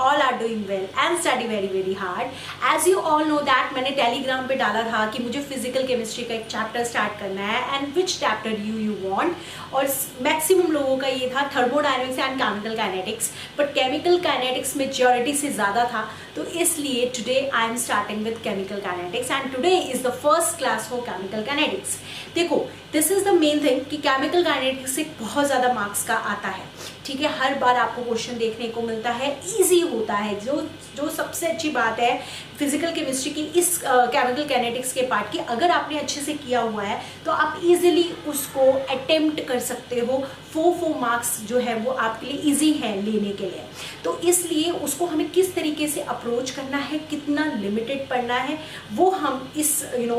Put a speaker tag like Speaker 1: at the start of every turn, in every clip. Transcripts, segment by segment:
Speaker 1: all are doing well and study very hard. As you all know that मैंने Telegram पे डाला था कि मुझे फिजिकल केमिस्ट्री का एक चैप्टर स्टार्ट करना है and which chapter you want, और मैक्सिमम लोगों का ये था thermodynamics and chemical kinetics, but chemical kinetics majority से ज़्यादा था, तो इसलिए today I am starting with chemical kinetics and today is the first class for chemical kinetics. देखो this is the main thing कि केमिकल काइनेटिक्स से बहुत ज़्यादा मार्क्स का आता है, ठीक है. हर बार आपको क्वेश्चन देखने को मिलता है, इजी होता है. जो सबसे अच्छी बात है फिजिकल केमिस्ट्री की इस केमिकल काइनेटिक्स के पार्ट की, अगर आपने अच्छे से किया हुआ है तो आप इजीली उसको अटेम्प्ट कर सकते हो. 4 मार्क्स जो है वो आपके लिए इजी है लेने के लिए. तो इसलिए उसको हमें किस तरीके से अप्रोच करना है, कितना लिमिटेड पढ़ना है, वो हम इस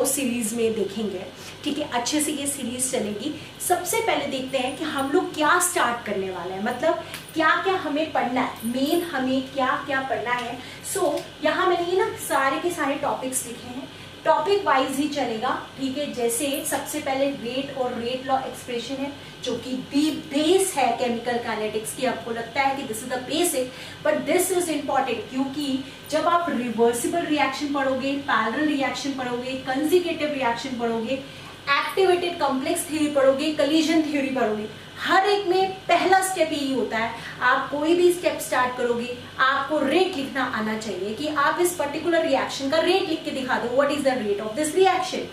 Speaker 1: सीरीज में देखेंगे, ठीक है. अच्छे से ये सीरीज चलेगी. सबसे पहले देखते हैं कि हम लोग क्या स्टार्ट करने वाले हैं, मतलब क्या क्या हमें पढ़ना है, मेन हमें क्या क्या पढ़ना है. यहाँ मैंने ये ना सारे के सारे टॉपिक्स लिखे हैं, टॉपिक वाइज ही चलेगा, ठीक है. जैसे सबसे पहले रेट और रेट लॉ एक्सप्रेशन है जो कि बेस है केमिकल काइनेटिक्स की. आपको लगता है कि this is the basic, but this is important क्योंकि जब आप रिवर्सिबल रिएक्शन पढ़ोगे, पैरेलल रिएक्शन पढ़ोगे, कंजुगेटिव रिएक्शन पढ़ोगे, एक्टिवेटेड कॉम्प्लेक्स थ्योरी पढ़ोगे, कोलिजन थ्योरी पढ़ोगे, हर एक में पहला स्टेप यही होता है. आप कोई भी स्टेप स्टार्ट करोगे आपको रेट लिखना आना चाहिए कि आप इस पर्टिकुलर रिएक्शन का रेट लिख के दिखा दो, what is the rate of this reaction.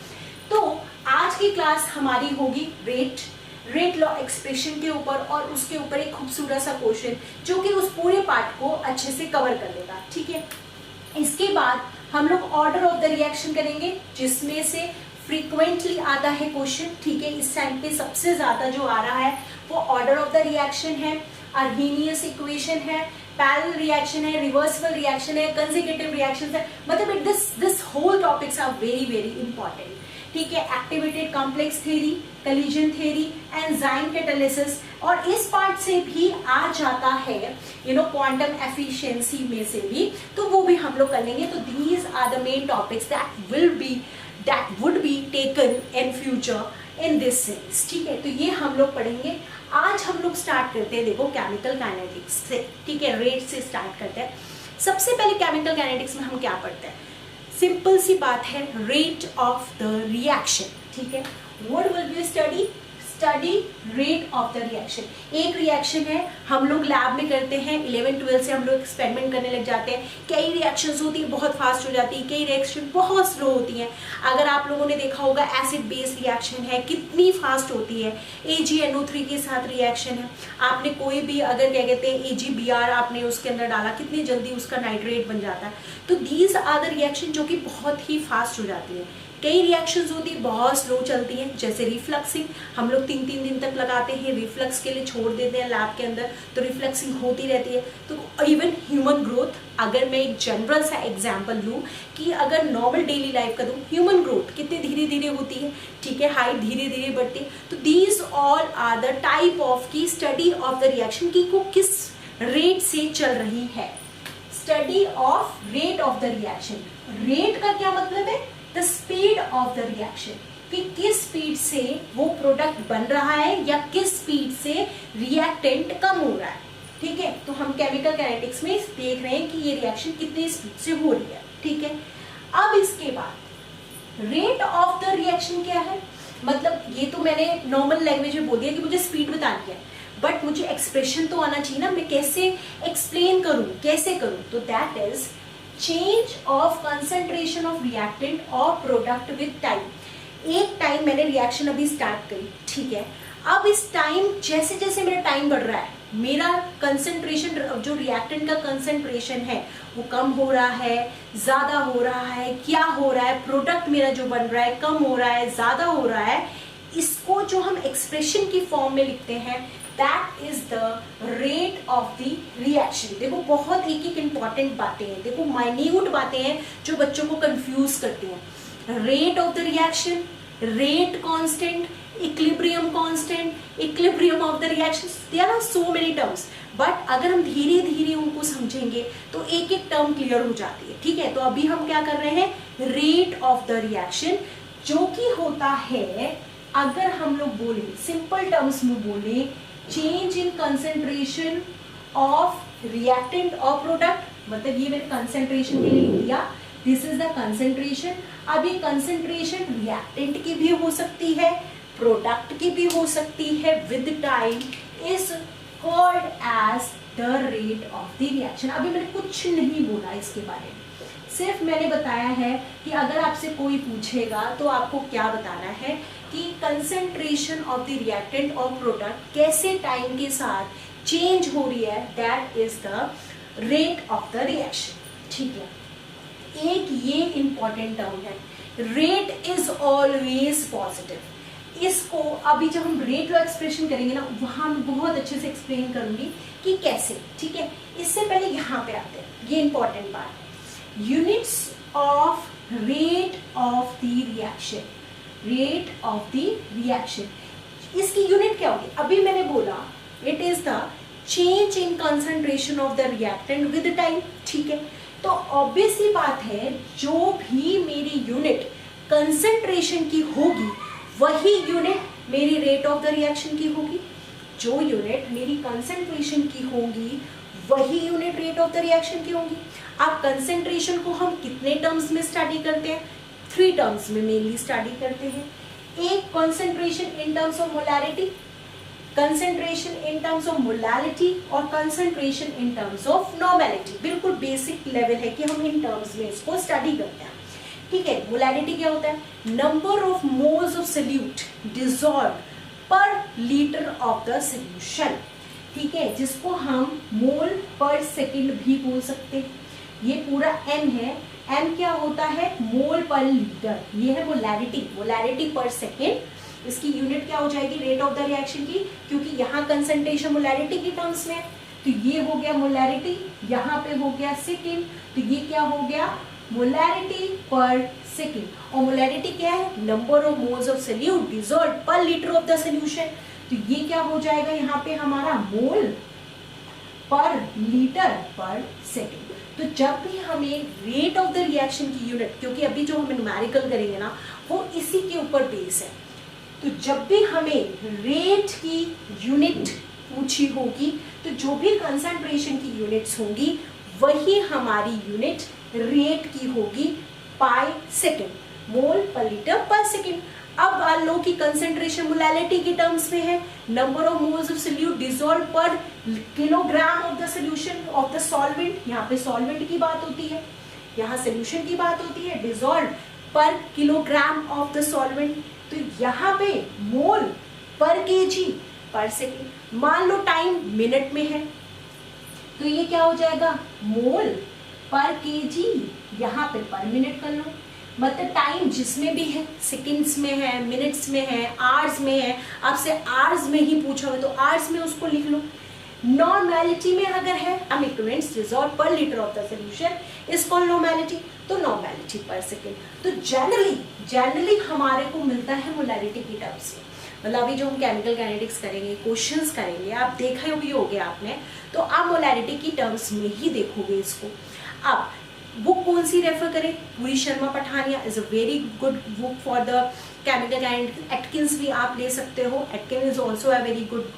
Speaker 1: तो आज की क्लास हमारी होगी रेट लॉ एक्सप्रेशन के ऊपर, और उसके ऊपर एक खूबसूरत सा क्वेश्चन जो कि उस पूरे पार्ट को अच्छे से कवर कर लेगा, ठीक है. इसके बाद हम लोग ऑर्डर ऑफ द रिएक्शन करेंगे जिसमें से फ्रीक्वेंटली आता है क्वेश्चन, ठीक है. इस टाइम पे सबसे ज्यादा जो आ रहा है वो ऑर्डर ऑफ द रिएक्शन है, अर्हेनियस इक्वेशन है, पैरेलल रिएक्शन है, रिवर्सिबल रिएक्शन है, कंजुगेटिव रिएक्शन है. मतलब this whole topics are very important, ठीक है. Activated complex theory, collision theory, enzyme catalysis, और इस पार्ट से भी आ जाता है क्वांटम एफिशिएंसी में से भी, तो वो भी हम लोग कर लेंगे. तो these are the main topics that would be taken in future in this series, ठीक है. तो ये हम लोग पढ़ेंगे. आज हम लोग स्टार्ट करते हैं, देखो केमिकल काइनेटिक्स से, ठीक है. रेट से स्टार्ट करते हैं. सबसे पहले केमिकल काइनेटिक्स में हम क्या पढ़ते हैं, सिंपल सी बात है, रेट ऑफ द रिएक्शन, ठीक है. What will be study rate of the reaction. एक रिएक्शन है, हम लोग लैब में करते हैं, 11-12 से हम लोग एक्सपेरिमेंट करने लग जाते हैं. कई रिएक्शंस होती है बहुत फास्ट हो जाती है, कई रिएक्शन बहुत स्लो होती हैं. अगर आप लोगों ने देखा होगा एसिड बेस रिएक्शन है, कितनी फास्ट होती है. AgNO3 के साथ रिएक्शन है, आपने कोई भी अगर क्या कहते हैं AgBr आपने उसके अंदर डाला, कितनी जल्दी उसका नाइट्रेट बन जाता है. तो दीज आर द रिएक्शन जो कि बहुत ही फास्ट हो जाती है. कई रिएक्शंस होती है बहुत स्लो चलती हैं, जैसे रिफ्लक्सिंग, हम लोग 3 दिन तक लगाते हैं, रिफ्लक्स के लिए छोड़ देते हैं लैब के अंदर, तो रिफ्लक्सिंग होती रहती है. तो इवन ह्यूमन ग्रोथ, अगर मैं एक जनरल सा एग्जांपल लूँ कि अगर नॉर्मल डेली लाइफ का दूँ, ह्यूमन ग्रोथ कितनी धीरे होती है, ठीक है, हाइट धीरे बढ़ती है. तो these all are the type of की स्टडी ऑफ द रिएक्शन की को किस रेट से चल रही है. Study of rate of the reaction. Rate का क्या मतलब है, the speed of the reaction, कि किस स्पीड से वो प्रोडक्ट बन रहा है या किस स्पीड से रिएक्टेंट कम हो रहा है, ठीक है. तो हम केमिकल काइनेटिक्स में देख रहे हैं कि ये रिएक्शन कितनी स्पीड से हो रही है, ठीक है. अब इसके बाद रेट ऑफ द रिएक्शन क्या है, मतलब ये तो मैंने नॉर्मल लैंग्वेज में बोल दिया कि मुझे स्पीड बतानी है, बट मुझे एक्सप्रेशन तो आना चाहिए ना, मैं कैसे एक्सप्लेन करूं, कैसे करूं. तो that is change of concentration of reactant और प्रोडक्ट विद टाइम. एक टाइम मैंने रिएक्शन अभी स्टार्ट करी, ठीक है. अब इस टाइम जैसे जैसे मेरा टाइम बढ़ रहा है, मेरा कंसंट्रेशन, जो रिएक्टेंट का कंसंट्रेशन है वो कम हो रहा है, ज़्यादा हो रहा है, क्या हो रहा है, प्रोडक्ट मेरा जो बन रहा है कम हो रहा है, ज़्यादा हो रहा है. इसको जो हम एक्सप्रेशन की फॉर्म में लिखते हैं, that is the rate of the reaction. देखो बहुत एक इंपॉर्टेंट बातें हैं, देखो माइन्यूट बातें हैं जो बच्चों को कंफ्यूज करती हैं. Rate of the reaction, rate constant, equilibrium constant, equilibrium of the reaction, there are so many terms. But अगर हम धीरे उनको समझेंगे तो एक एक टर्म क्लियर हो जाती है, ठीक है. तो अभी हम क्या कर रहे हैं, रेट ऑफ द रिएक्शन, जो कि होता है, अगर हम लोग बोले सिंपल टर्म्स में बोले, change in concentration of reactant और प्रोडक्ट मतलब ये मैंने कंसेंट्रेशन के लिए लिख दिया, दिस इज द कंसेंट्रेशन। अब ये कंसेंट्रेशन रिएक्टेंट की भी हो सकती है, प्रोडक्ट की भी हो सकती है, with time is called as the rate of the reaction. अभी मैंने कुछ नहीं बोला इसके बारे में, सिर्फ मैंने बताया है कि अगर आपसे कोई पूछेगा तो आपको क्या बताना है कि कंसेंट्रेशन ऑफ द रिएक्टेंट और प्रोडक्ट कैसे टाइम के साथ चेंज हो रही है, that is the rate of the reaction. ठीक है, एक ये इंपॉर्टेंट टर्म है, रेट इज ऑलवेज पॉजिटिव। इसको अभी जब हम रेट लॉ एक्सप्रेशन करेंगे ना, वहां मैं बहुत अच्छे से एक्सप्लेन करूंगी कि कैसे। ठीक है, इससे पहले यहाँ पे आते हैं, ये इंपॉर्टेंट बात है, units of rate of the reaction, rate of the reaction. इसकी यूनिट क्या होगी? अभी मैंने बोला it is the change in concentration of the reactant with time. ठीक है, तो ऑब्वियस सी बात है, जो भी मेरी यूनिट कंसंट्रेशन की होगी वही यूनिट मेरी रेट ऑफ द रिएक्शन की होगी। जो यूनिट मेरी कंसंट्रेशन की होगी वही unit rate of the reaction की होगी। आप कंसंट्रेशन को हम कितने टर्म्स में स्टडी करते हैं? 3 टर्म्स में मेनली स्टडी करते हैं। एक concentration in terms of molarity, concentration in terms of molality और concentration in terms of normality. बिल्कुल बेसिक लेवल है कि हम इन टर्म्स में इसको स्टडी करते हैं। ठीक है, मोलैलिटी क्या होता है? Number of moles of solute dissolve पर लीटर ऑफ द सोल्यूशन। ठीक है, जिसको हम मोल पर सेकेंड भी बोल सकते हैं। ये पूरा m है, m क्या होता है? मोल पर लीटर। ये है मोलैरिटी, मोलैरिटी पर सेकेंड। इसकी यूनिट क्या हो जाएगी? रेट ऑफ द रिएक्शन की, क्योंकि यहाँ कंसंट्रेशन मोलैरिटी की टर्म्स में है, तो ये हो गया मोलैरिटी, यहाँ पे हो गया सेकेंड, तो ये क्या हो गया? मोलैरिटी पर सेकेंड। और मोलैरिटी क्या है? Number of moles of solute dissolve पर लीटर ऑफ द सोल्यूशन। तो ये क्या हो जाएगा यहाँ पे हमारा? मोल पर लीटर पर सेकेंड। तो जब भी हमें रेट ऑफ द रिएक्शन की यूनिट, क्योंकि अभी जो हम न्यूमेरिकल करेंगे ना वो इसी के ऊपर बेस है, तो जब भी हमें रेट की यूनिट पूछी होगी तो जो भी कंसंट्रेशन की यूनिट्स होंगी वही हमारी यूनिट रेट की होगी पाई सेकेंड, मोल पर लीटर पर सेकेंड। अब मान लो कि कंसंट्रेशन मोलैलिटी की टर्म्स में है, number of moles of solute dissolve per kilogram of the solution of the solvent. यहाँ पे सॉल्वेंट की बात होती है, यहाँ सोल्यूशन की बात होती है, dissolve per kilogram of the solvent. तो यहाँ पे मोल पर केजी पर सेकेंड। मान लो टाइम मिनट में है, तो ये क्या हो जाएगा? मोल पर केजी, यहाँ पे पर मिनट कर लो। मतलब टाइम जिसमें भी है, सेकंड्स में है, मिनट्स में है, आवर्स में है, आपसे आवर्स में ही पूछा हुआ तो आवर्स में उसको लिख लो। नॉर्मेलिटी में अगर है इक्विवेलेंट्स डिसॉल्व पर litre of the solution is called normality, तो नॉर्मेलिटी पर सेकेंड। तो जनरली हमारे को मिलता है मोलैरिटी की टर्म्स में। मतलब अभी जो हम केमिकल काइनेटिक्स करेंगे, क्वेश्चंस करेंगे, आप देखा भी होगा आपने, तो आप मोलैरिटी की टर्म्स में ही देखोगे इसको। अब बुक कौन सी रेफर करें? पूरी Sharma Pathania is a very good book for the chemical kinetics. Atkins भी आप ले सकते हो, Atkin is also a very good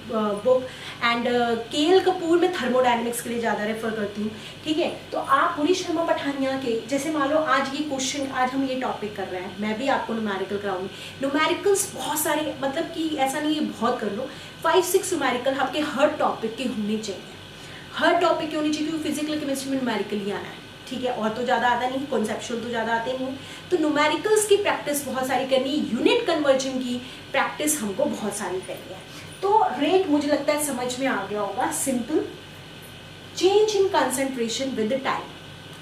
Speaker 1: book. And KL. Kapoor में थर्मोडायनेमिक्स के लिए ज़्यादा रेफर करती हूँ। ठीक है, तो आप पूरी शर्मा पठानिया के, जैसे मान लो आज ये क्वेश्चन, आज हम ये टॉपिक कर रहे हैं, मैं भी आपको न्यूमेरिकल कराऊंगी। न्यूमेरिकल्स बहुत सारे, मतलब कि ऐसा नहीं है बहुत कर लो, 5-6 न्यूमेरिकल आपके हर टॉपिक के होने चाहिए, हर टॉपिक के होनी चाहिए, क्योंकि फिजिकल केमिस्ट्री में न्यूमेरिकल ही आना है। ठीक है, और तो ज़्यादा आता नहीं, कॉन्सेप्चुअल तो ज़्यादा आते नहीं। तो न्यूमेरिकल्स की प्रैक्टिस बहुत सारी करनी, यूनिट कन्वर्जन की प्रैक्टिस हमको बहुत सारी करनी है। तो रेट मुझे लगता है समझ में आ गया होगा, simple, change in concentration with time.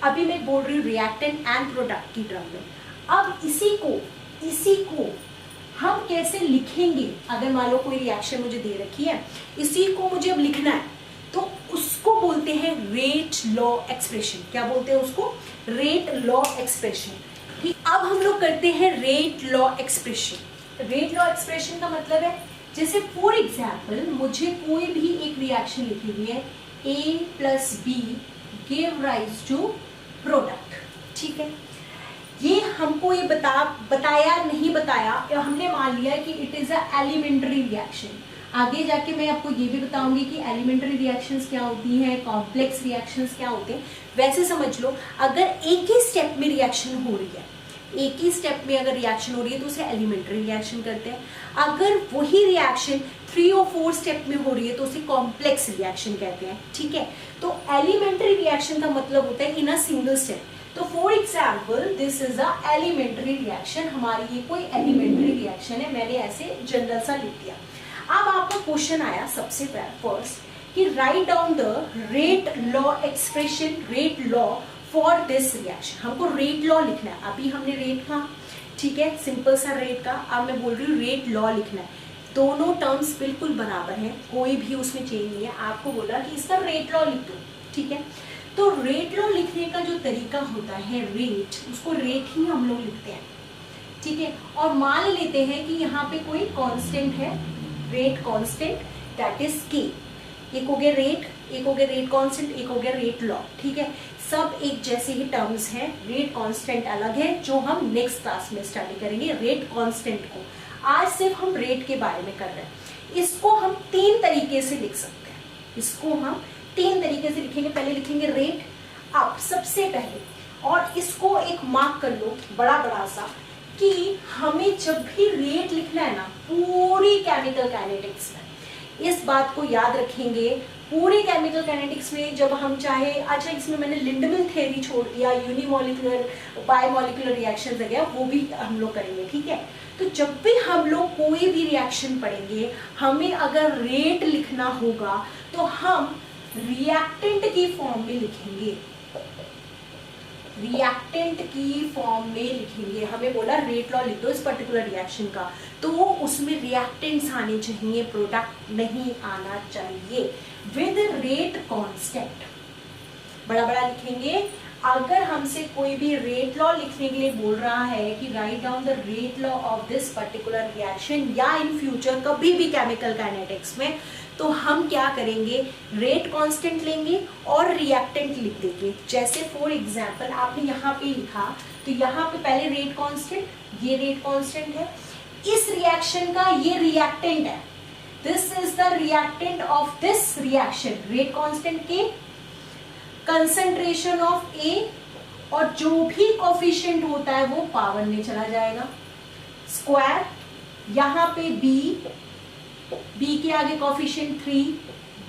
Speaker 1: अभी मैं बोल रही हूँ रिएक्टेंट एंड प्रोडक्ट की टर्म में। अब इसी को हम कैसे लिखेंगे? अगर मान लो कोई रिएक्शन मुझे दे रखी है, इसी को मुझे अब लिखना है, तो उसको बोलते हैं रेट लॉ एक्सप्रेशन। क्या बोलते हैं उसको? Rate law expression. ठीक, अब हम लोग करते हैं rate law expression. Rate law expression का मतलब है, जैसे फॉर एग्जाम्पल मुझे कोई भी एक रिएक्शन लिखी हुई है, A + B give rise to product. ठीक है, ये हमको बताया नहीं बताया, हमने मान लिया कि it is a elementary reaction. आगे जाके मैं आपको ये भी बताऊंगी कि एलिमेंट्री रिएक्शंस क्या होती हैं, कॉम्प्लेक्स रिएक्शंस क्या होते हैं। वैसे समझ लो, अगर एक ही स्टेप में रिएक्शन हो रही है, एक ही स्टेप में अगर रिएक्शन हो रही है तो उसे एलिमेंट्री रिएक्शन कहते हैं। अगर वही रिएक्शन 3 और 4 स्टेप में हो रही है तो उसे कॉम्प्लेक्स रिएक्शन कहते हैं। ठीक है, तो एलिमेंट्री रिएक्शन का मतलब होता है इन अ सिंगल स्टेप। तो for example this is a elementary reaction, हमारी ये कोई एलिमेंट्री रिएक्शन है, मैंने ऐसे जनरल सा लिख दिया। अब आपका क्वेश्चन आया सबसे फर्स्ट कि write down the rate law expression, rate law for this reaction. हमको रेट लॉ लिखना है, अभी हमने रेट का, ठीक है, सिंपल सा रेट का, अब मैं बोल रही हूँ रेट लॉ लिखना है। दोनों टर्म्स बिल्कुल बराबर हैं, कोई भी उसमें चेंज नहीं है। आपको बोला कि इसका रेट लॉ लिख दो, ठीक है। तो रेट लॉ लिखने का जो तरीका होता है रेट, उसको रेट ही हम लोग लिखते हैं, ठीक है। और मान लेते हैं कि यहाँ पे कोई कांस्टेंट है, रेट कांस्टेंट, दैट इज के। एक हो गया रेट, एक हो गया रेट कांस्टेंट, एक हो गया रेट लॉ, ठीक है। सब एक जैसे ही टर्म्स हैं, रेट कांस्टेंट अलग है जो हम नेक्स्ट क्लास में स्टडी करेंगे। रेट कांस्टेंट को आज सिर्फ हम रेट के बारे में कर रहे हैं। इसको हम 3 तरीके से लिख सकते हैं, इसको हम 3 तरीके से लिखेंगे। पहले लिखेंगे रेट अब सबसे पहले, और इसको एक मार्क कर लो बड़ा बड़ा सा कि हमें जब भी रेट लिखना है ना पूरी केमिकल काइनेटिक्स में, इस बात को याद रखेंगे। पूरी केमिकल काइनेटिक्स में जब हम चाहे, अच्छा इसमें मैंने लिंडमैन थ्योरी छोड़ दिया, यूनिमोलिकुलर बायोमोलिकुलर रिएक्शंस वगैरह वो भी हम लोग करेंगे, ठीक है। तो जब भी हम लोग कोई भी रिएक्शन पढ़ेंगे, हमें अगर रेट लिखना होगा तो हम रिएक्टेंट की फॉर्म में लिखेंगे, रिएक्टेंट की फॉर्म में लिखेंगे। हमें बोला रेट लॉ लिख दो इस पर्टिकुलर रिएक्शन का, तो उसमें रिएक्टेंट्स आने चाहिए, प्रोडक्ट नहीं आना चाहिए। विद रेट कांस्टेंट बड़ा बड़ा लिखेंगे। अगर हमसे कोई भी रेट लॉ लिखने के लिए बोल रहा है कि write down the rate law of this particular reaction, या इन फ्यूचर कभी भी केमिकल काइनेटिक्स में, तो हम क्या करेंगे, रेट कांस्टेंट लेंगे और रिएक्टेंट लिख देंगे। जैसे फॉर एग्जांपल आपने यहाँ पे लिखा, तो यहाँ पे पहले रेट कांस्टेंट, ये रेट कांस्टेंट है, इस रिएक्शन का ये रिएक्टेंट है, this is the reactant of this reaction. Rate constant के कंसंट्रेशन ऑफ ए, और जो भी कोफिशिएंट होता है वो पावर में चला जाएगा, स्क्वायर, यहाँ पे बी के आगे coefficient 3।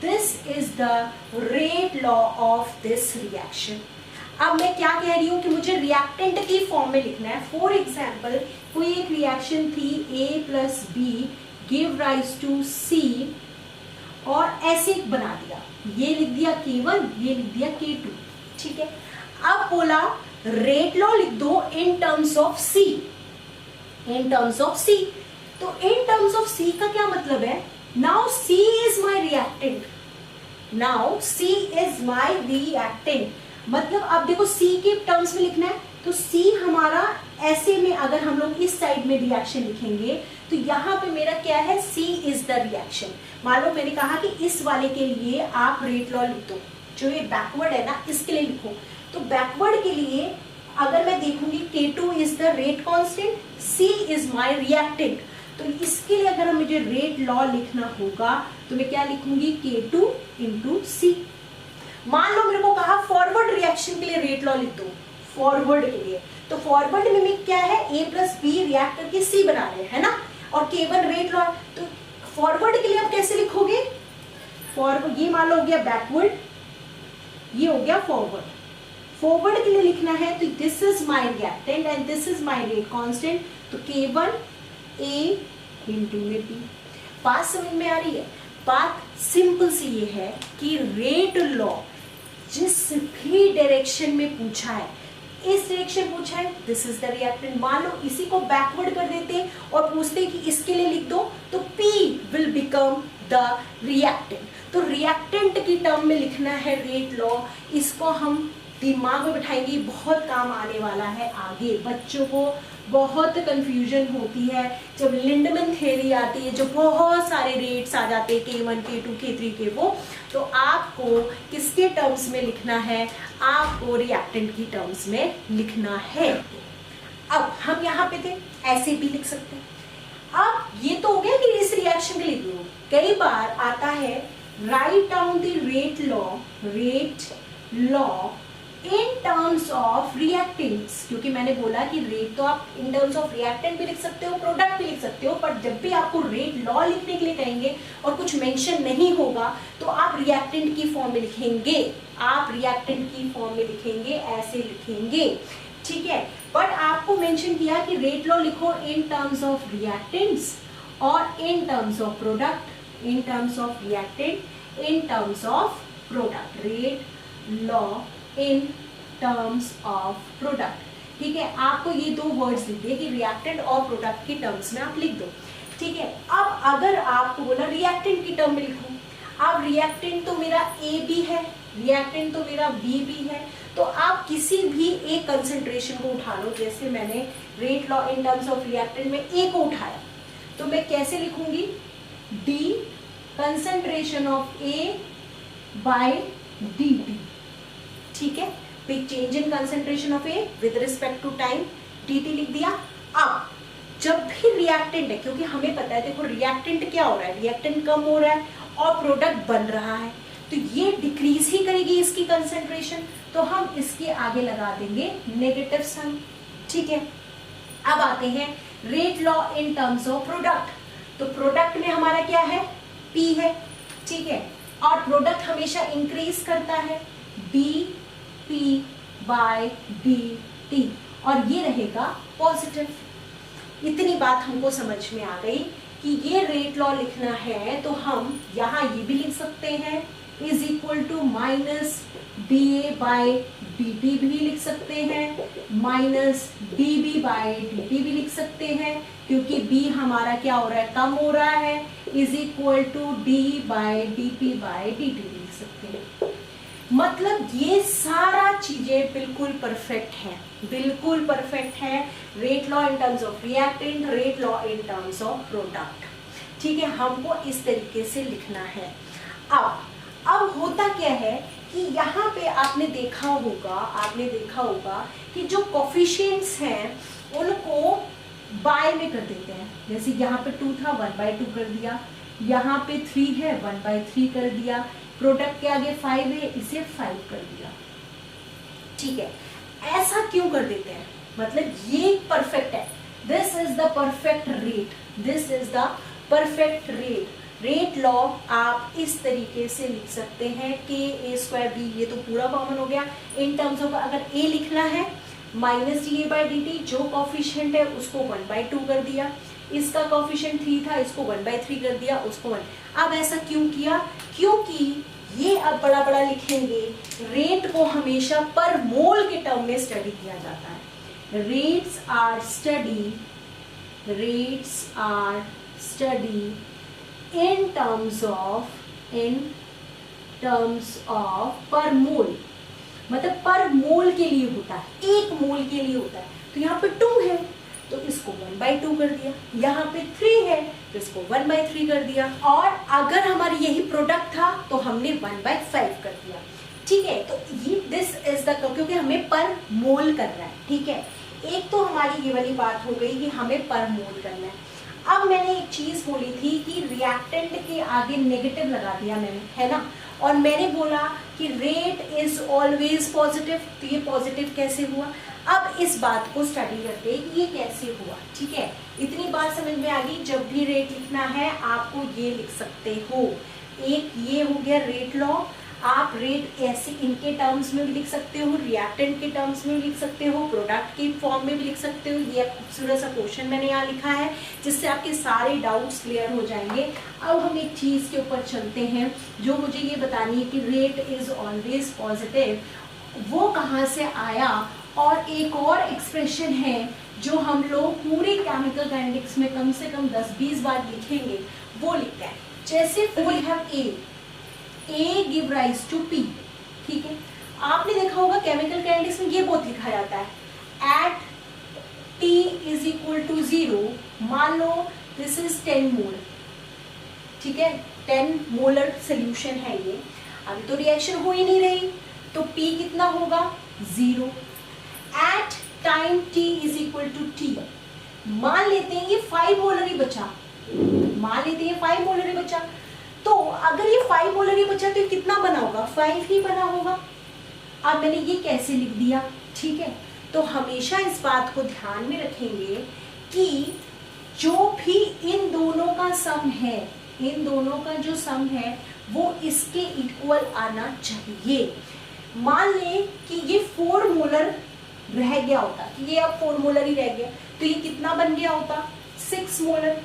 Speaker 1: This is the rate law of this reaction. अब मैं क्या कह रही हूं कि मुझे रिएक्टेंट की फॉर्म में लिखना है। फॉर एग्जाम्पल कोई एक रिएक्शन थी, A + B give rise to C, और ऐसे बना दिया, ये लिख दिया K1, ये लिख दिया K2, ठीक है। अब बोला रेट लॉ लिख दो इन terms of C, in terms of C। तो इन टर्म्स ऑफ C का क्या मतलब है, now C is my reactant, now C is my reactant. मतलब अब देखो C के टर्म्स में लिखना है, तो C हमारा ऐसे में, अगर हम लोग इस साइड में रिएक्शन लिखेंगे तो यहाँ पे मेरा क्या है, C इज द रिएक्शन। मान लो मैंने कहा कि इस वाले के लिए आप रेट लॉ लिख दो, जो ये बैकवर्ड है ना इसके लिए लिखो। तो बैकवर्ड के लिए अगर मैं देखूंगी K2 is the rate constant, C is my reactant, तो इसके लिए अगर मुझे रेट लॉ लिखना होगा तो मैं क्या लिखूंगी, K2 × C। मान लो मेरे को कहा फॉरवर्ड रिएक्शन के लिए रेट लॉ लिख दो, फॉरवर्ड के लिए, तो फॉरवर्ड में क्या है, A + B रिएक्ट करके C बना रहे हैं ना, और केवल रेट लॉ। तो फॉरवर्ड के लिए आप कैसे लिखोगे, फॉरवर्ड, ये मान लो हो गया बैकवर्ड, ये हो गया फॉरवर्ड। फॉरवर्ड के लिए लिखना है तो this is my reactant and this is my rate constant, तो K1 A × B। बात समझ में आ रही है? बात सिंपल सी ये है कि रेट लॉ जिस भी डायरेक्शन में पूछा है, इस डायरेक्शन पूछा है, दिस इज द रिएक्टेंट। मान लो इसी को बैकवर्ड कर देते और पूछते कि इसके लिए लिख दो, तो P will become the reactant. तो रिएक्टेंट की टर्म में लिखना है रेट लॉ, इसको हम दिमाग में बिठाएंगे, बहुत काम आने वाला है आगे। बच्चों को बहुत कंफ्यूजन होती है जब लिंडमैन थ्योरी आती है, जब बहुत सारे रेट्स आ जाते हैं, K1 K2 K3 K4, तो आपको किसके टर्म्स में लिखना है, आपको रिएक्टेंट की टर्म्स में लिखना है। अब हम यहाँ पे थे, ऐसे भी लिख सकते हैं। अब ये तो हो गया कि इस रिएक्शन के लिए दो। कई बार आता है write down the rate law in terms of reactants, क्योंकि मैंने बोला कि रेट तो आप इन टर्म्स ऑफ रिएक्टेंट भी लिख सकते हो, प्रोडक्ट भी लिख सकते हो, पर जब भी आपको रेट लॉ लिखने के लिए कहेंगे और कुछ मेंशन नहीं होगा तो आप रिएक्टेंट की फॉर्म में लिखेंगे, आप रिएक्टेंट की फॉर्म में लिखेंगे, ऐसे लिखेंगे, ठीक है। बट आपको मेंशन किया कि रेट लॉ लिखो इन टर्म्स ऑफ रिएक्टेंट्स और इन terms of product, in terms of reactant, in terms of product, rate law in terms of product, ठीक है। आपको ये दो वर्ड्स लिख दिए कि रिएक्टेंट और प्रोडक्ट की टर्म्स में आप लिख दो, ठीक है। अब अगर आपको बोला रिएक्टेंट की टर्म में लिखो, अब रिएक्टेंट तो मेरा ए भी है, रिएक्टेंट तो मेरा बी भी है, तो आप किसी भी एक कंसंट्रेशन को उठा लो, जैसे मैंने rate law in terms of reactant में ए को उठाया, तो मैं कैसे लिखूंगी, D concentration of A by D T, ठीक है। Big change in concentration of A with respect to time, dt लिख दिया। अब जब भी रिएक्टेंट है, क्योंकि हमें पता है देखो रिएक्टेंट क्या हो रहा है, रिएक्टेंट कम हो रहा है और प्रोडक्ट बन रहा है, तो ये डिक्रीज ही करेगी इसकी कंसंट्रेशन, तो हम इसके आगे लगा देंगे नेगेटिव साइन, ठीक है। अब आते हैं rate law in terms of product, तो प्रोडक्ट में हमारा क्या है, P है, ठीक है, और प्रोडक्ट हमेशा इंक्रीज करता है, dP बाय dt, और ये रहेगा पॉजिटिव। इतनी बात हमको समझ में आ गई कि ये रेट लॉ लिखना है तो हम यहाँ ये भी लिख सकते हैं is equal to minus dA by dt भी लिख सकते हैं, माइनस dB बाय dt भी लिख सकते हैं, क्योंकि B हमारा क्या हो रहा है, कम हो रहा है, is equal to d by dP by dt भी लिख सकते हैं। मतलब ये सारा चीजें बिल्कुल परफेक्ट है, बिल्कुल परफेक्ट है। Rate law in terms of reactant, rate law in terms of product, ठीक है, हमको इस तरीके से लिखना है। अब होता क्या है कि यहाँ पे आपने देखा होगा कि जो कोफिशिएंट्स हैं उनको बाय में कर देते हैं, जैसे यहाँ पे 2 था 1/2 कर दिया, यहाँ पे 3 है 1/3 कर दिया, प्रोडक्ट के आगे 5 है इसे 5 कर दिया, ठीक है। ऐसा क्यों कर देते हैं, मतलब ये परफेक्ट है, this is the perfect rate, this is the perfect rate. Rate law आप इस तरीके से लिख सकते हैं k² ये तो पूरा कॉमन हो गया, इन टर्म्स ऑफ अगर a लिखना है माइनस dA बाय dt, जो कॉफिशिएंट है उसको 1/2 कर दिया, इसका कॉफिशिएंट 3 था इसको 1/3 कर दिया, उसको 1। अब ऐसा क्यों किया, क्योंकि ये अब बड़ा बड़ा लिखेंगे, रेट को हमेशा पर मोल के टर्म में स्टडी किया जाता है। Rates are study in terms of per mole, मतलब पर मोल के लिए होता है, एक मोल के लिए होता है। तो यहाँ पे 2 है तो इसको 1/2 कर दिया, यहाँ पे 3 है तो इसको 1/3 कर दिया, और अगर हमारी यही प्रोडक्ट था तो हमने 1/5 कर दिया, ठीक है। तो ये दिस इज द, क्योंकि हमें पर मोल करना है, ठीक है। एक तो हमारी ये वाली बात हो गई कि हमें पर मोल करना है। अब मैंने एक चीज बोली थी कि रिएक्टेंट के आगे नेगेटिव लगा दिया मैंने, है ना, और मैंने बोला कि रेट इज ऑलवेज पॉजिटिव, तो ये पॉजिटिव कैसे हुआ। अब इस बात को स्टडी करते हैं कि ये कैसे हुआ, ठीक है। इतनी बात समझ में आ गई, जब भी रेट लिखना है आपको ये लिख सकते हो। एक ये हो गया रेट लॉ, आप रेट ऐसे इनके टर्म्स में भी लिख सकते हो, रिएक्टेंट के टर्म्स में भी लिख सकते हो, प्रोडक्ट के फॉर्म में भी लिख सकते हो। ये खूबसूरत सा क्वेश्चन मैंने यहाँ लिखा है जिससे आपके सारे डाउट्स क्लियर हो जाएंगे। अब हम एक चीज़ के ऊपर चलते हैं जो मुझे ये बतानी है कि रेट इज ऑलवेज पॉजिटिव, वो कहाँ से आया। और एक और एक्सप्रेशन है जो हम लोग पूरे केमिकल काइनेटिक्स में कम से कम 10-20 बार लिखेंगे, वो लिखते हैं। जैसे we have A give rise to P, ठीक है। आपने देखा होगा केमिकल काइनेटिक्स में ये बहुत लिखा जाता है, at T is equal to 0, मान लो this is 10 मोल, ठीक है, 10 मोलर सोल्यूशन है ये। अभी तो रिएक्शन हो ही नहीं रही, तो P कितना होगा 0। at time T is equal to T, मान लेते हैं ये 5 मोलर ही बचा, मान लेते हैं 5 मोलर ही बचा, तो अगर ये 5 मोलर ही बचा तो ये कितना बना होगा, 5 ही बना होगा। अब मैंने ये कैसे लिख दिया, ठीक है। तो हमेशा इस बात को ध्यान में रखेंगे कि जो भी इन दोनों का सम है, इन दोनों का जो सम है वो इसके इक्वल आना चाहिए। मान लें कि ये 4 मोलर रह गया होता, कि ये अब 4 मोलर ही रह गया, तो ये कितना बन गया होता, 6 मोलर,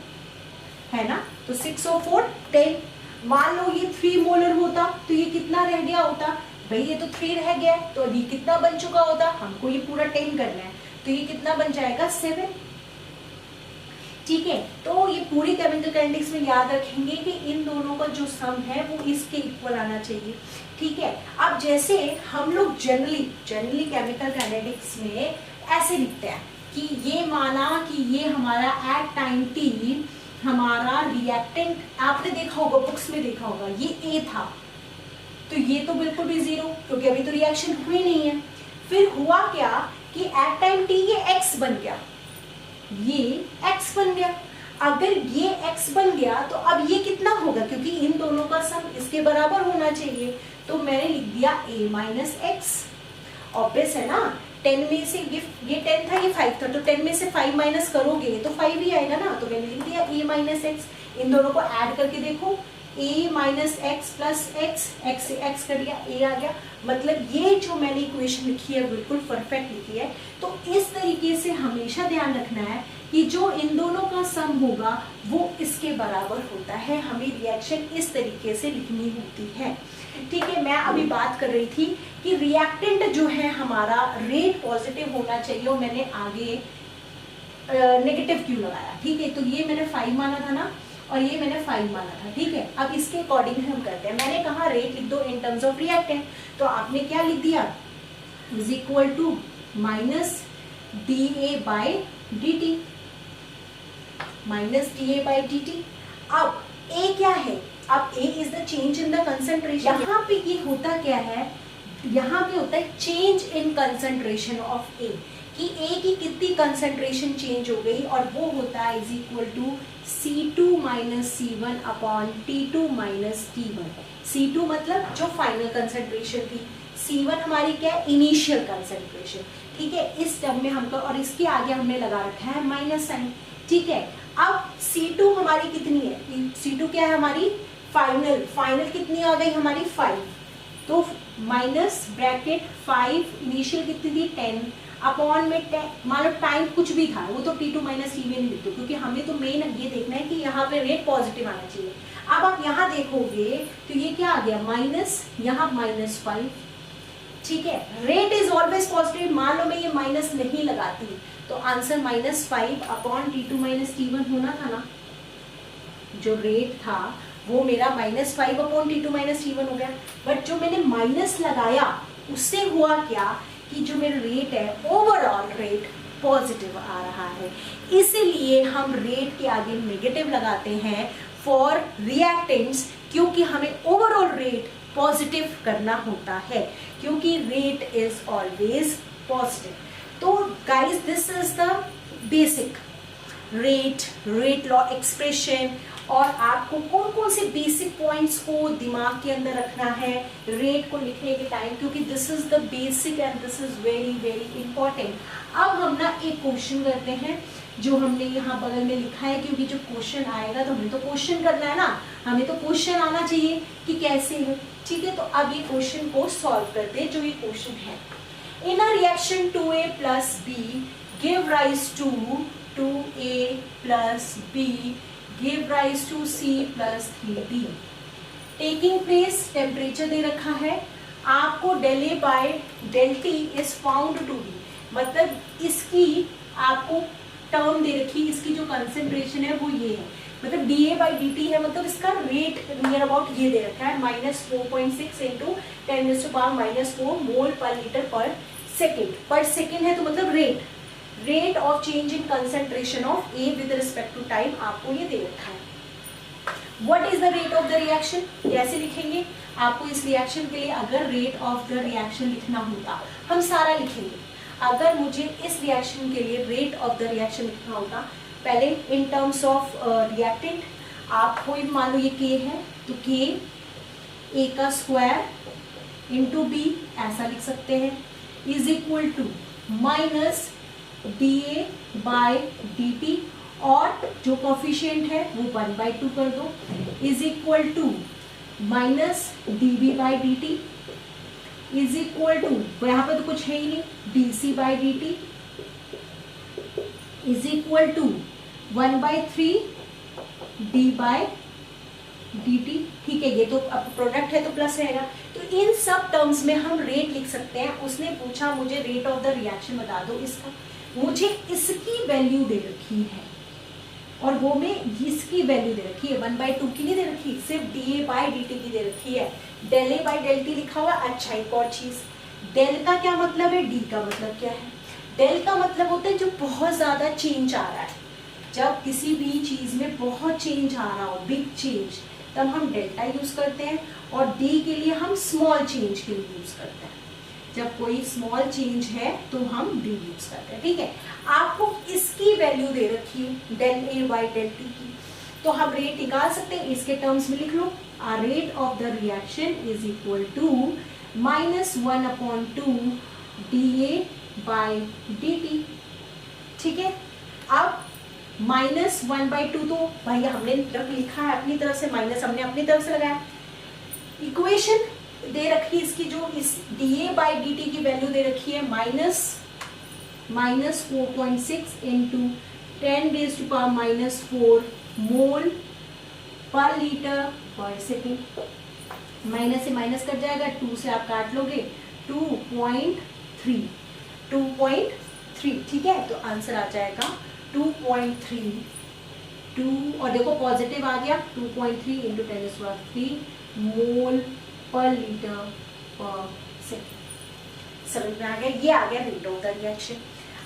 Speaker 1: है ना। तो 6 और 4 10। मान लो ये 3 मोलर होता तो ये कितना रह गया होता, भाई ये तो 3 रह गया, तो अभी कितना बन चुका होता, हमको ये पूरा 10 करना है, तो ये कितना बन जाएगा 7, ठीक है। तो ये पूरी केमिकल काइनेटिक्स में याद रखेंगे कि इन दोनों का जो सम है वो इसके इक्वल आना चाहिए, ठीक है। अब जैसे हम लोग जनरली केमिकल काइनेटिक्स में ऐसे लिखते हैं कि ये माना कि ये हमारा एट टाइम t हमारा रिएक्टेंट, आपने देखा होगा बुक्स में देखा होगा, ये A था, तो ये तो बिल्कुल भी 0, क्योंकि अभी तो रिएक्शन हुई नहीं है। फिर हुआ क्या कि एट टाइम t ये x बन गया, ये x बन गया। अगर ये x बन गया तो अब ये कितना होगा, क्योंकि इन दोनों का सम इसके बराबर होना चाहिए, तो मैंने लिख दिया a माइनस एक्स। ऑब्वियस है ना, 10 में से ये 10 था, ये 5 था, तो 10 में से 5 माइनस करोगे तो 5 ही आएगा ना, तो मैंने लिख दिया a माइनस एक्स। इन दोनों को ऐड करके देखो, a minus x plus x, x से एक्स कर दिया, a आ गया। मतलब ये जो मैंने इक्वेशन लिखी है बिल्कुल परफेक्ट लिखी है। तो इस तरीके से हमेशा ध्यान रखना है कि जो इन दोनों का सम होगा वो इसके बराबर होता है, हमें रिएक्शन इस तरीके से लिखनी होती है, ठीक है। मैं अभी बात कर रही थी कि रिएक्टेंट जो है हमारा रेट पॉजिटिव होना चाहिए, और मैंने आगे नेगेटिव क्यों लगाया, ठीक है। तो ये मैंने 5 माना था ना, और ये मैंने 5 माना था, ठीक है। अब इसके अकॉर्डिंग हम करते हैं, मैंने कहा रेट लिख दो इन टर्म्स ऑफ रिएक्टेंट, तो आपने क्या लिख दिया, is equal to minus DA by DT, minus DA by DT। अब A क्या है, अब A is the change in the concentration. यहाँ पे ये होता क्या है, यहाँ पे होता है change in concentration of A, कि A की कितनी कंसंट्रेशन चेंज हो गई, और वो होता है is equal to C2 minus C1 upon T2 minus T1। C2 मतलब जो फाइनल कंसंट्रेशन थी, C1 हमारी क्या है, इनिशियल कंसंट्रेशन, ठीक है। इस टर्म में हमको, और इसके आगे हमने लगा रखा है माइनस साइन, ठीक है। अब C2 हमारी कितनी है, C2 क्या है हमारी फाइनल कितनी आ गई हमारी 5, तो माइनस ब्रैकेट 5, इनिशियल कितनी थी 10, अपॉन में 10, मान लो टाइम कुछ भी था, वो तो T2 माइनस T में नहीं लिखते, क्योंकि हमें तो मेन ये देखना है कि यहाँ पे रेट पॉजिटिव आना चाहिए। अब आप यहाँ देखोगे तो ये क्या आ गया, माइनस, यहाँ माइनस 5, ठीक है। रेट इज ऑलवेज पॉजिटिव, मान लो मैं ये माइनस नहीं लगाती तो answer minus 5 upon T2 minus T1 होना था ना, जो रेट था वो मेरा minus 5 upon T2 minus T1 हो गया। बट जो मैंने माइनस लगाया उससे हुआ क्या कि जो मेरा रेट है ओवरऑल रेट पॉजिटिव आ रहा है, इसीलिए हम रेट के आगे नेगेटिव लगाते हैं फॉर रिएक्टेंट्स, क्योंकि हमें ओवरऑल रेट पॉजिटिव करना होता है, क्योंकि रेट इज ऑलवेज पॉजिटिव। तो guys this is the basic rate law expression, और आपको कौन कौन से बेसिक पॉइंट्स को दिमाग के अंदर रखना है रेट को लिखने के टाइम, क्योंकि this is the basic and this is very very important. अब हम ना एक क्वेश्चन करते हैं जो हमने यहाँ बगल में लिखा है, क्योंकि जो क्वेश्चन आएगा तो हमें तो क्वेश्चन करना है ना, हमें तो क्वेश्चन आना चाहिए कि कैसे है, ठीक है। तो अब ये क्वेश्चन को सॉल्व करते हैं, जो ये क्वेश्चन है, in a reaction 2A plus B give rise to 2A plus B give rise to C plus 3B। Taking place temperature दे रखा है आपको, del A by del T is found to be, मतलब इसकी आपको term दे रखी, इसकी जो कंसेंट्रेशन है वो ये है, मतलब DA by DT है, मतलब इसका रेट नियर अबाउट ये दे रखा है माइनस 4.6 इंटू 10⁻⁻4 मोल पर लीटर पर सेकेंड है, तो मतलब rate of change in concentration of A with respect to time आपको ये दे रखा है। What is the rate of the reaction, कैसे लिखेंगे, आपको इस रिएक्शन के लिए अगर रेट ऑफ द रिएक्शन लिखना होता, हम सारा लिखेंगे, अगर मुझे इस रिएक्शन के लिए रेट ऑफ द रिएक्शन लिखना होता पहले इन टर्म्स ऑफ रिएक्टेंट आप कोई मान लो ये K है तो K A का स्क्वायर इंटू बी ऐसा लिख सकते हैं is equal to minus DA by DT और जो कोफिशिएंट है वो 1/2 कर दो is equal to minus DB by DT is equal to यहाँ पे तो कुछ है ही नहीं DC by DT is equal to 1/3 D by DT। ठीक है, ये तो अब प्रोडक्ट है तो प्लस रहेगा। तो इन सब टर्म्स में हम रेट लिख सकते हैं। उसने पूछा मुझे रेट ऑफ द रिएक्शन बता दो इसका, मुझे इसकी वैल्यू दे रखी है और वो में इसकी वैल्यू दे रखी है 1/2 की नहीं दे रखी, सिर्फ DA बाय DT की दे रखी है। Del A by del T लिखा हुआ। अच्छा एक और चीज, डेल का क्या मतलब है, D का मतलब क्या है। डेल का मतलब होता है जो बहुत ज्यादा चेंज आ रहा है, जब किसी भी चीज में बहुत चेंज आ रहा हो, बिग चेंज, तब हम डेल्टा यूज करते हैं और D के लिए हम स्मॉल चेंज के लिए यूज करते हैं। जब कोई स्मॉल चेंज है तो हम D यूज करते हैं। ठीक है, आपको इसकी वैल्यू दे रखी है del A by del T की, तो हम रेट निकाल सकते हैं। इसके टर्म्स में लिख लो, आ rate of the reaction is equal to -1/2 DA by DT। ठीक है, अब -1/2 तो भाई हमने लिखा है अपनी तरफ से, माइनस हमने अपनी तरफ से लगाया। इक्वेशन दे रखी इसकी, जो इस DA बाई DT की वैल्यू दे रखी है -4.6 इंटू 10⁻⁻⁴ मोल पर लीटर पर सेकेंड। माइनस से माइनस कट जाएगा, 2 से आप काट लोगे 2.3। ठीक है, तो आंसर आ जाएगा 2.32 और देखो पॉजिटिव आ गया 2.3 इंटू 10⁻³ मोल पर लीटर पर सेकेंड। समझ में आ गया, ये आ गया रेट ऑफ द रिएक्शन।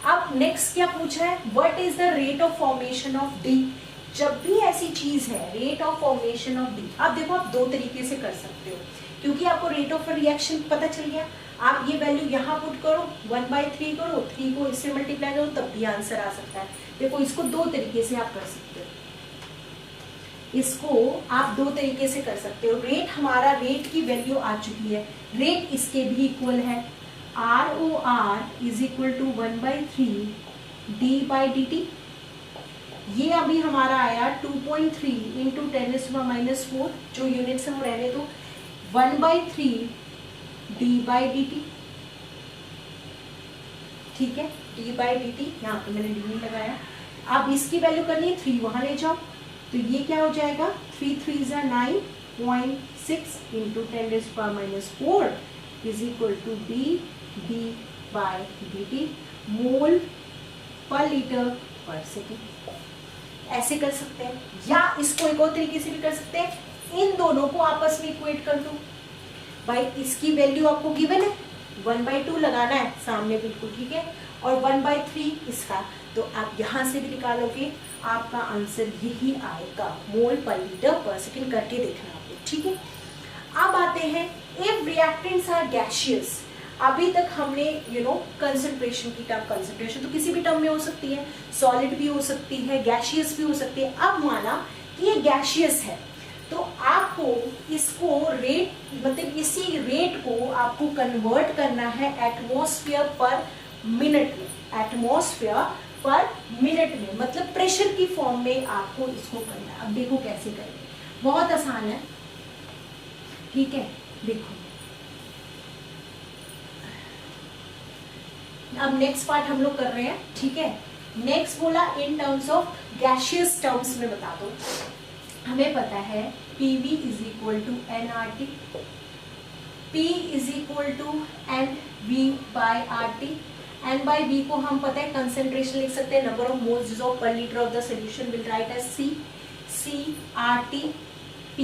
Speaker 1: अब नेक्स्ट क्या पूछा है, what is the rate of formation of D. जब भी ऐसी चीज है rate of formation of D, अब देखो आप दो तरीके से कर सकते हो, क्योंकि आपको रेट ऑफ रिएक्शन पता चल गया। आप ये वैल्यू यहाँ पुट करो, 1/3 करो, 3 को इससे मल्टीप्लाई करो, तब भी आंसर आ सकता है। देखो इसको दो तरीके से आप कर सकते हो, इसको आप दो तरीके से कर सकते हो। रेट, हमारा रेट की वैल्यू आ चुकी है, रेट इसके भी इक्वल है, ROR is equal to 1/3 D by DT। ये अभी हमारा आया 2.3 इंटू 10⁻⁻⁴, जो यूनिट से हम रहने तो 1/3 D बाई DT। ठीक है, D बाई DT, यहाँ पे मैंने D नहीं लगाया। अब इसकी वैल्यू करनी है, 3 वहां ले जाओ, तो ये क्या हो जाएगा 3 3 9.6 into 10⁻⁻⁴ is equal to D by DT mole per litre पर सेकेंड। ऐसे कर सकते हैं, या इसको एक और तरीके से भी कर सकते हैं, इन दोनों को आपस में इक्वेट कर दो। भाई इसकी वैल्यू आपको गिवन है, 1/2 लगाना है सामने बिल्कुल, ठीक है, और 1/3 इसका, तो आप यहाँ से भी निकालोगे, आपका आंसर यही आएगा, मोल पर लीटर पर सेकेंड। करके देखना आपको, ठीक है। अब आते हैं, इफ रिएक्टेंट्स आर गैसियस। अभी तक हमने कंसंट्रेशन की टर्म, कंसंट्रेशन तो किसी भी टर्म में हो सकती है, सॉलिड भी हो सकती है, गैसियस भी हो सकती है। अब माना कि ये गैसियस है, तो आपको इसको रेट, मतलब इसी रेट को आपको कन्वर्ट करना है एटमॉस्फेयर पर मिनट में, एटमॉस्फेयर पर मिनट में, मतलब प्रेशर की फॉर्म में आपको इसको करना है। अब देखो कैसे करेंगे, बहुत आसान है, ठीक है। देखो अब नेक्स्ट पार्ट हम लोग कर रहे हैं, ठीक है। नेक्स्ट बोला in terms of gaseous terms में बता दो। हमें पता है PV is equal to nRT, P is equal to NV by RT। N by V को हम पता है कंसेंट्रेशन लिख सकते हैं, number of moles dissolved per litre of the solution, will write as C RT P।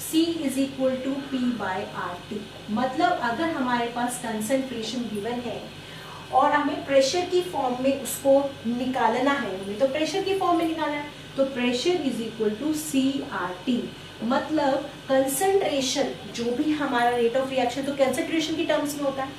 Speaker 1: C is equal to P by RT। मतलब अगर हमारे पास कंसेंट्रेशन गिवन है और हमें प्रेशर की फॉर्म में उसको निकालना है, हमें तो प्रेशर की फॉर्म में निकालना है, तो pressure is equal to CRT। मतलब कंसंट्रेशन, जो भी हमारा रेट ऑफ रिएक्शन तो कंसंट्रेशन की टर्म्स में होता है,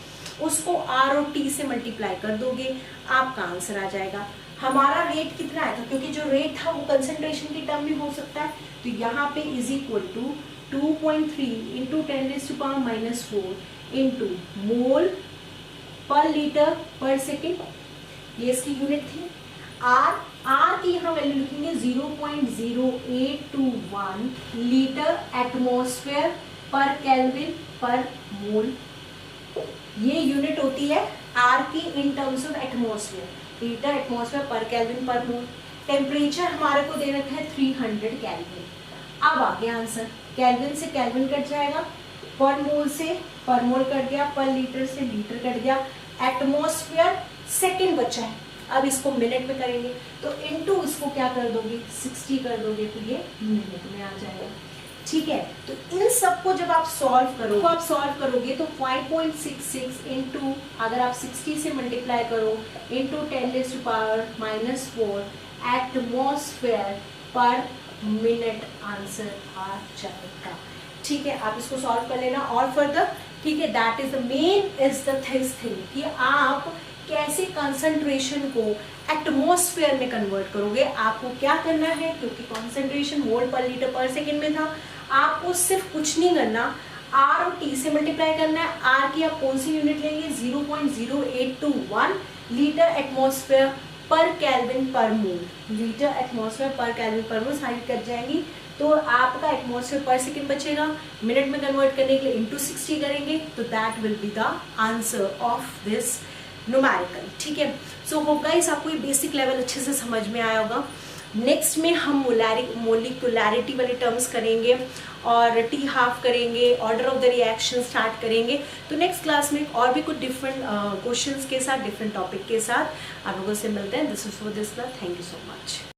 Speaker 1: उसको R और T से मल्टीप्लाई कर दोगे, आपका आंसर आ जाएगा। हमारा रेट कितना आया था, क्योंकि जो रेट था वो कंसंट्रेशन की टर्म में हो सकता है, तो यहाँ पे is equal to 2.3 into 10⁻⁻4 into mole per litre पर सेकेंड, ये इसकी यूनिट थी। आर की यहाँ वैल्यू लिखेंगे 0.0821 लीटर एटमॉस्फेयर पर केल्विन पर मोल, ये यूनिट होती है आर की इन terms of atmosphere, litre atmosphere पर केल्विन पर मोल। टेम्परेचर हमारे को दे रखा है 300 केल्विन। अब आ गया आंसर, केल्विन से केल्विन कट जाएगा, पर मोल से पर मोल कट गया, पर लीटर से लीटर कट गया, एटमॉस्फेयर सेकंड बचा है। अब इसको मिनट में करेंगे तो इनटू इसको क्या कर दोगे 60 कर दोगे, तो ये मिनट में आ जाएगा। ठीक है, तो इन सबको जब आप सॉल्व करोगे तो 5.66 इंटू, अगर आप 60 से मल्टीप्लाई करो, into 10⁻⁻4 atmosphere per minute answer आ जाएगा। ठीक है, आप इसको सॉल्व कर लेना और फर्दर। ठीक है, that is the main is the thing कि आप कैसे कंसंट्रेशन को एटमॉस्फेयर में कन्वर्ट करोगे। आपको क्या करना है, क्योंकि कंसंट्रेशन मोल पर लीटर पर सेकेंड में था, आपको सिर्फ कुछ नहीं करना, आर और टी से मल्टीप्लाई करना है। आर की आप कौन सी यूनिट लेंगे 0.0821 लीटर एटमॉस्फेयर पर केल्विन पर मोल, लीटर एटमॉस्फेयर पर केल्विन पर मोल सारी कट जाएंगी, तो आपका एटमॉस्फेयर पर सेकेंड बचेगा। मिनट में कन्वर्ट करने के लिए इंटू 60 करेंगे, तो that will be the answer of this numerical. ठीक है, सो होप गाइस आपको ये बेसिक लेवल अच्छे से समझ में आया होगा। नेक्स्ट में हम मोलिकुलैरिटी वाले टर्म्स करेंगे और टी हाफ करेंगे, order of the reaction start करेंगे। तो नेक्स्ट क्लास में और भी कुछ डिफरेंट क्वेश्चंस के साथ, डिफरेंट टॉपिक के साथ आप लोगों से मिलते हैं। This is for this class, thank you so much.